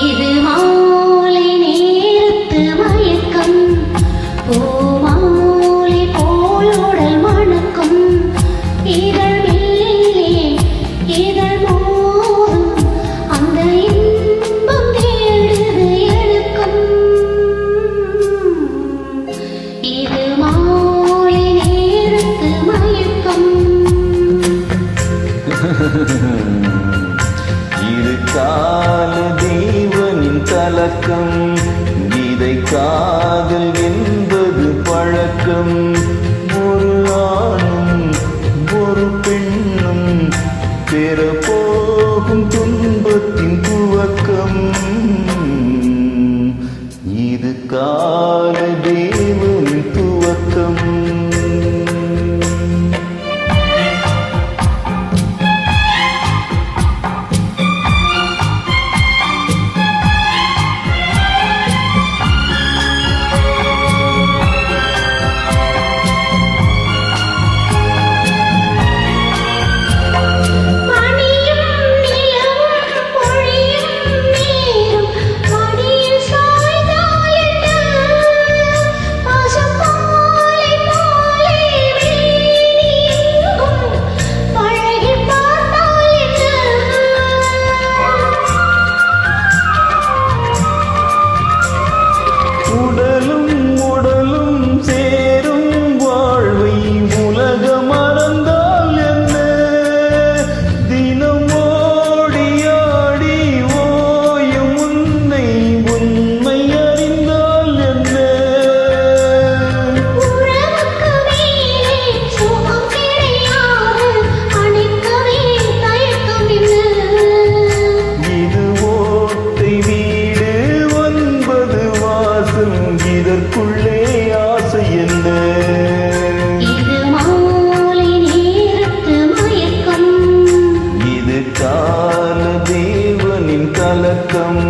இது மாலை நேரத்து மயக்கம், பூமாலை போலுடல் மணக்கும், இதழ் மேலே இதழ் மோதும் அந்த இன்பம் தேடுது எழுக்கும். இது மாலை நேரத்து மயக்கம். இது கால தேவனின் கலக்கம், இதை காதல் என்பது பழக்கம். ஒரு ஆணும் ஒரு பெண்ணும் பெற போகும் துன்பத்தின் துவக்கம். இது கால தேவனின் துவக்கம். இதற்குள்ளே ஆசை என்ன? இது மாலை நேரத்து மயக்கம். இது கால தேவனின் கலக்கம்.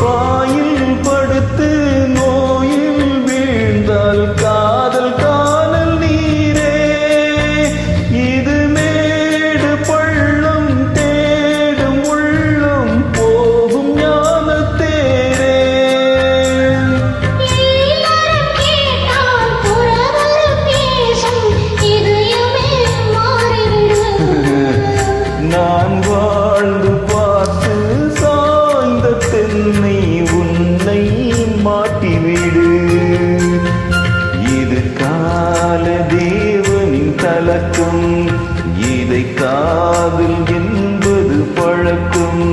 வாயில் படுத்து நோயில் வீழ்ந்தால் காதல் காணல் நீரே. இது மேடு பள்ளம் தேடும் உள்ளம் போகும் ஞானத்தேரே. நான் வாழ்ந்து பார்த்து சாய்ந்த தென்னை உன்னை மாட்டிவிடு. இது கால தேவனின் கலக்கம். இதை காதல் என்பது பழக்கம்.